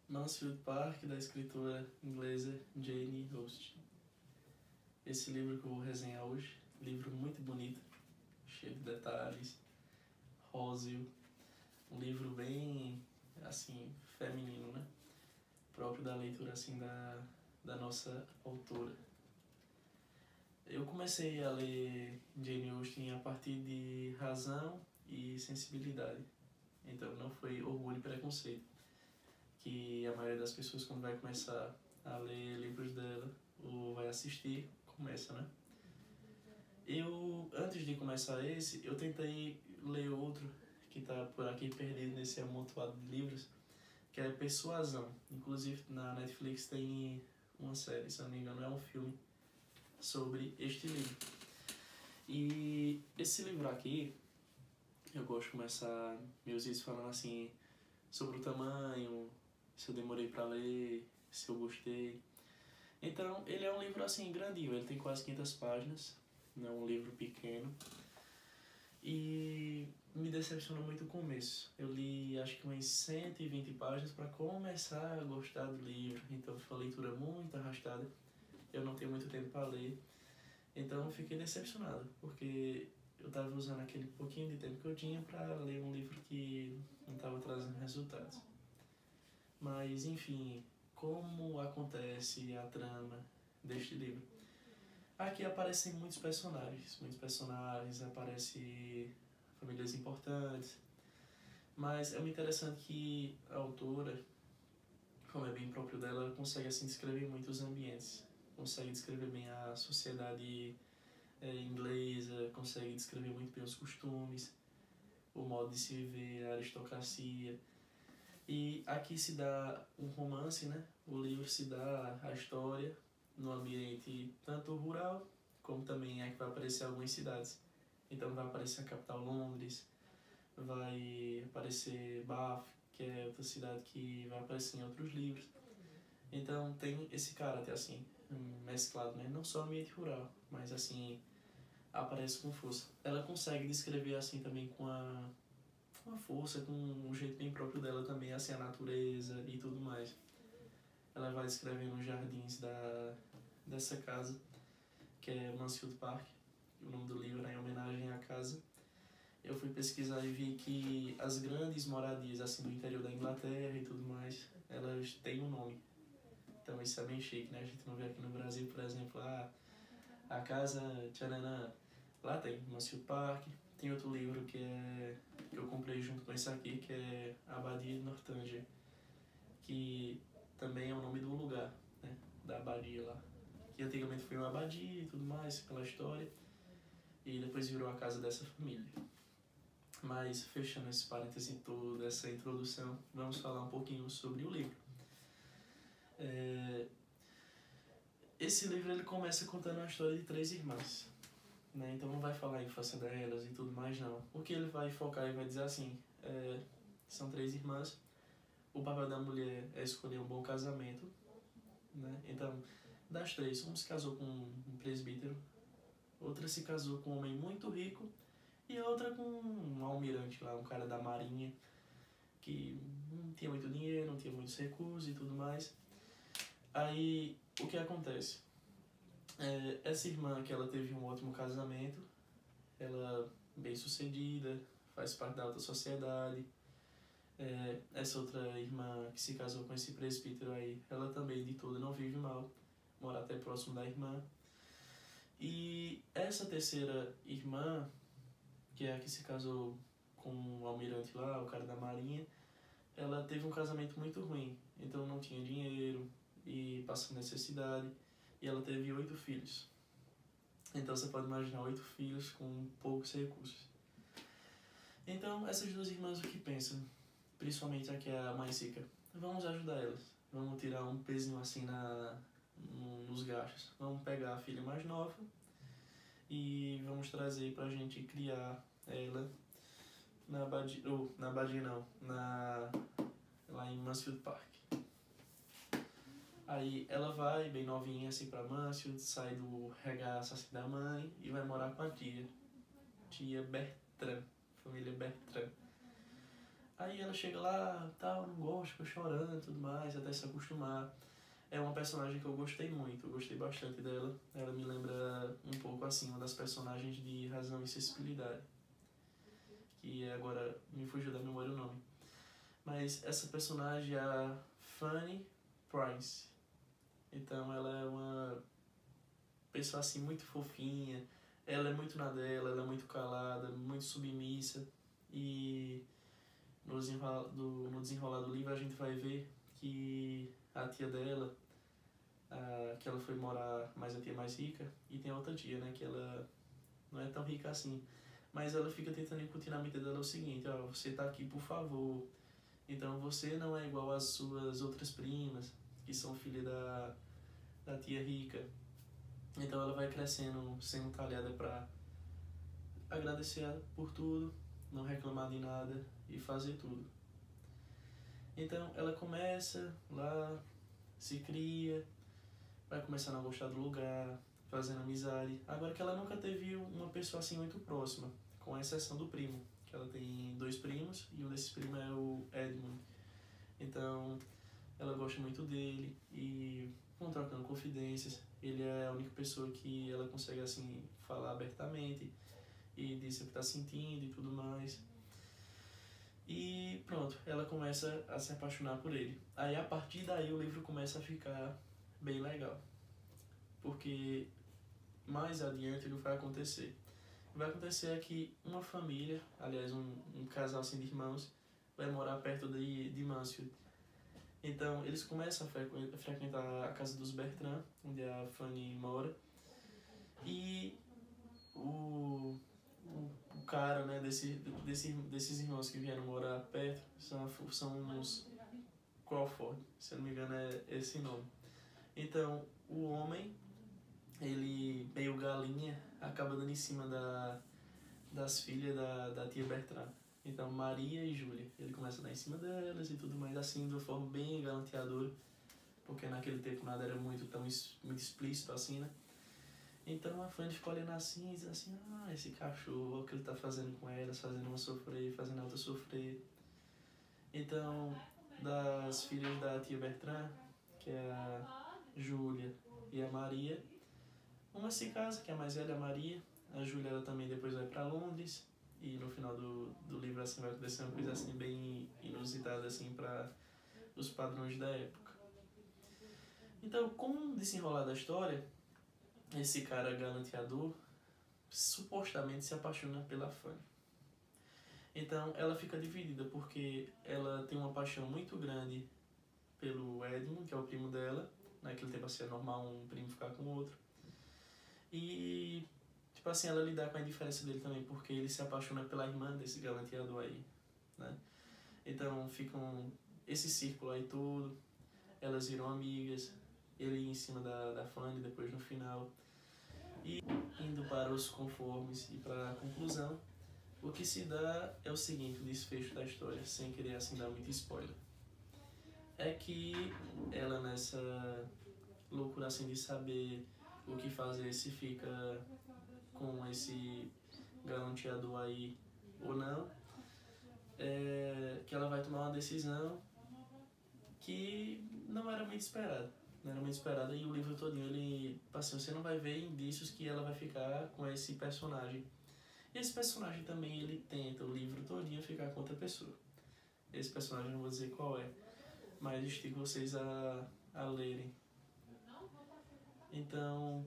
Mansfield Park, da escritora inglesa Jane Austen. Esse livro que eu vou resenhar hoje, livro muito bonito, cheio de detalhes, róseo, um livro bem, assim, feminino, né? Próprio da leitura, assim, da nossa autora. Eu comecei a ler Jane Austen a partir de Razão e Sensibilidade. Então não foi Orgulho e Preconceito, que a maioria das pessoas, quando vai começar a ler livros dela ou vai assistir, começa, né? Antes de começar esse, eu tentei ler outro que está por aqui perdido nesse amontoado de livros, que é Persuasão. Inclusive na Netflix tem uma série, se não me engano é um filme, sobre este livro. E esse livro aqui, eu gosto de começar meus vídeos falando assim sobre o tamanho, se eu demorei para ler, se eu gostei. Então, ele é um livro assim grandinho, ele tem quase 500 páginas, não é um livro pequeno. E me decepcionou muito o começo. Eu li acho que umas 120 páginas para começar a gostar do livro, então foi uma leitura muito arrastada. Eu não tenho muito tempo para ler, então eu fiquei decepcionado, porque eu estava usando aquele pouquinho de tempo que eu tinha para ler um livro que não estava trazendo resultados. Mas, enfim, como acontece a trama deste livro? Aqui aparecem muitos personagens, aparecem famílias importantes, mas é muito interessante que a autora, como é bem próprio dela, ela consegue assim descrever muito os ambientes, consegue descrever bem a sociedade inglesa, consegue descrever muito bem os costumes, o modo de se viver, a aristocracia. E aqui se dá um romance, né? O livro se dá a história no ambiente tanto rural, como também é que vai aparecer algumas cidades. Então vai aparecer a capital Londres, vai aparecer Bath, que é outra cidade que vai aparecer em outros livros. Então tem esse caráter assim, mesclado, né? Não só ambiente rural, mas assim, aparece com força. Ela consegue descrever assim também com uma força, com um jeito bem próprio dela também, assim, a natureza e tudo mais. Ela vai descrevendo os jardins dessa casa, que é Mansfield Park. O nome do livro é em homenagem à casa. Eu fui pesquisar e vi que as grandes moradias, assim, do interior da Inglaterra e tudo mais, elas têm um nome. Então isso é bem chique, né? A gente não vê aqui no Brasil, por exemplo, a casa tchananã. Lá tem Mansfield Park. Tem outro livro que eu comprei junto com esse aqui, que é Abadia de Northanger, que também é o nome do lugar, né, da abadia lá, que antigamente foi uma abadia e tudo mais, aquela história, e depois virou a casa dessa família. Mas fechando esse parêntese todo, essa introdução, vamos falar um pouquinho sobre o livro. Esse livro ele começa contando a história de 3 irmãs, né? Então não vai falar a infância delas e tudo mais, não. O que ele vai focar e vai dizer assim, são 3 irmãs, o papel da mulher é escolher um bom casamento, né? Então, das 3, uma se casou com um presbítero, outra se casou com um homem muito rico e a outra com um almirante lá, um cara da marinha, que não tinha muito dinheiro, não tinha muitos recursos e tudo mais. Aí, o que acontece? Essa irmã que ela teve um ótimo casamento, ela bem sucedida, faz parte da alta sociedade. Essa outra irmã que se casou com esse presbítero aí, ela também de tudo não vive mal, mora até próximo da irmã. E essa terceira irmã, que é a que se casou com o almirante lá, o cara da marinha, ela teve um casamento muito ruim, então não tinha dinheiro e passou necessidade, e ela teve 8 filhos. Então você pode imaginar 8 filhos com poucos recursos. Então essas 2 irmãs o que pensam? Principalmente aqui a mais rica, vamos ajudar elas, vamos tirar um pezinho assim nos gastos, vamos pegar a filha mais nova e vamos trazer pra gente criar ela na abadia, lá em Mansfield Park. Aí ela vai bem novinha assim pra Mansfield, sai do regaço assim da mãe e vai morar com a tia Bertrand, família Bertrand. Aí ela chega lá, tal, não gosta, fica chorando e tudo mais, até se acostumar. É uma personagem que eu gostei muito, eu gostei bastante dela. Ela me lembra um pouco assim, uma das personagens de Razão e Sensibilidade, que agora me fugiu da memória o nome. Mas essa personagem é a Fanny Price. Então ela é uma pessoa assim muito fofinha, ela é muito na dela, ela é muito calada, muito submissa. E no desenrolar do livro a gente vai ver que a tia dela, que ela foi morar, mas a tia mais rica, e tem a outra tia, né, que ela não é tão rica assim, mas ela fica tentando incutir na mente dela o seguinte: ó, você tá aqui por favor, então você não é igual às suas outras primas, que são filhas da tia rica. Então ela vai crescendo sendo talhada para agradecer ela por tudo, não reclamar de nada e fazer tudo. Então ela começa lá, se cria, vai começando a gostar do lugar, fazendo amizade. Agora que ela nunca teve uma pessoa assim muito próxima, com exceção do primo, que ela tem 2 primos e um desses primos é o Edmund. Então ela gosta muito dele e vão trocando confidências. Ele é a única pessoa que ela consegue assim falar abertamente e dizer o que está sentindo e tudo mais. E pronto, ela começa a se apaixonar por ele. Aí a partir daí o livro começa a ficar bem legal, porque mais adiante o que vai acontecer? O que vai acontecer é que uma família, aliás um casal assim de irmãos, vai morar perto de Mansfield. Então eles começam a frequentar a casa dos Bertrand, onde a Fanny mora, e o cara, né, desses irmãos que vieram morar perto são uns Crawford, se eu não me engano é esse nome. Então o homem, ele meio galinha, acaba dando em cima das filhas da tia Bertrand. Então Maria e Júlia, ele começa a dar em cima delas e tudo mais, assim, de uma forma bem galanteadora, porque naquele tempo nada era muito explícito assim, né? Então a Fanny ficou olhando assim e diz assim: ah, esse cachorro, o que ele tá fazendo com elas, fazendo uma sofrer, fazendo a outra sofrer. Então, das filhas da tia Bertrand, que é a Júlia e a Maria, uma se casa, que é a mais velha, a Maria. A Júlia, ela também depois vai para Londres, e no final do livro assim vai acontecer uma coisa assim bem inusitada assim para os padrões da época. Então, com o desenrolar da história, esse cara galanteador supostamente se apaixona pela Fanny. Então ela fica dividida, porque ela tem uma paixão muito grande pelo Edmund, que é o primo dela. Naquele tempo assim é normal um primo ficar com o outro. E tipo assim, ela lidar com a indiferença dele também, porque ele se apaixona pela irmã desse galanteador aí, né? Então ficam esse círculo aí todo, elas viram amigas, ele em cima da Fanny depois no final. E indo para os conformes e para a conclusão, o que se dá é o seguinte: o desfecho da história, sem querer assim dar muito spoiler, é que ela, nessa loucura assim de saber o que fazer, se fica com esse galanteador aí ou não, que ela vai tomar uma decisão que não era muito esperada. Não era muito esperada, e o livro todinho, ele, assim, você não vai ver indícios que ela vai ficar com esse personagem. E esse personagem também, ele tenta o livro todinho ficar com outra pessoa. Esse personagem eu não vou dizer qual é, mas estico vocês a lerem. Então,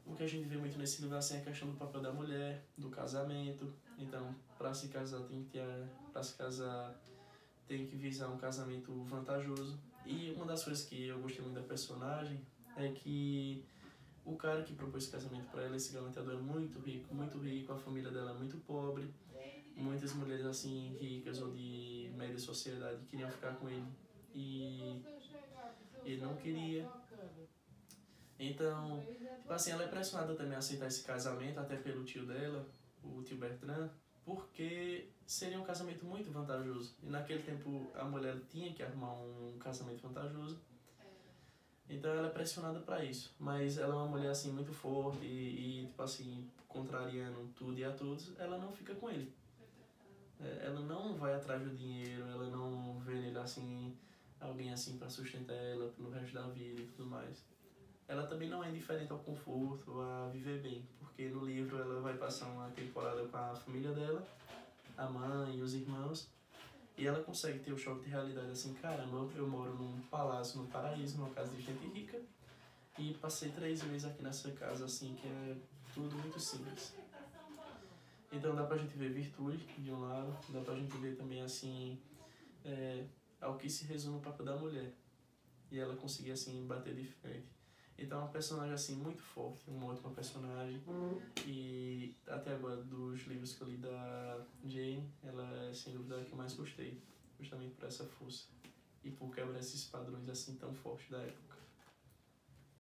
o que a gente vê muito nesse livro assim, é a questão do papel da mulher, do casamento. Então, para se casar tem que visar um casamento vantajoso. E uma das coisas que eu gostei muito da personagem é que o cara que propôs esse casamento para ela, esse galanteador, é muito rico, a família dela é muito pobre. Muitas mulheres assim ricas ou de média sociedade queriam ficar com ele e ele não queria. Então, tipo assim, ela é pressionada também a aceitar esse casamento, até pelo tio dela, o tio Bertrand, porque seria um casamento muito vantajoso. E naquele tempo a mulher tinha que arrumar um casamento vantajoso. Então ela é pressionada para isso. Mas ela é uma mulher assim muito forte e tipo assim, contrariando tudo e a todos, ela não fica com ele. Ela não vai atrás do dinheiro, ela não vê nele assim, alguém assim para sustentar ela pelo resto da vida e tudo mais. Ela também não é indiferente ao conforto, a viver bem, porque no livro ela vai passar uma temporada com a família dela, a mãe e os irmãos, e ela consegue ter o choque de realidade assim, caramba, eu moro num palácio, num paraíso, numa casa de gente rica, e passei 3 meses aqui nessa casa assim, que é tudo muito simples. Então dá pra gente ver virtude de um lado, dá pra gente ver também assim, ao que se resume o papel da mulher, e ela conseguir assim bater de frente. Então é uma personagem assim muito forte, uma ótima personagem, e até agora dos livros que eu li da Jane, ela é sem dúvida a que eu mais gostei, justamente por essa força e por quebrar esses padrões assim tão fortes da época.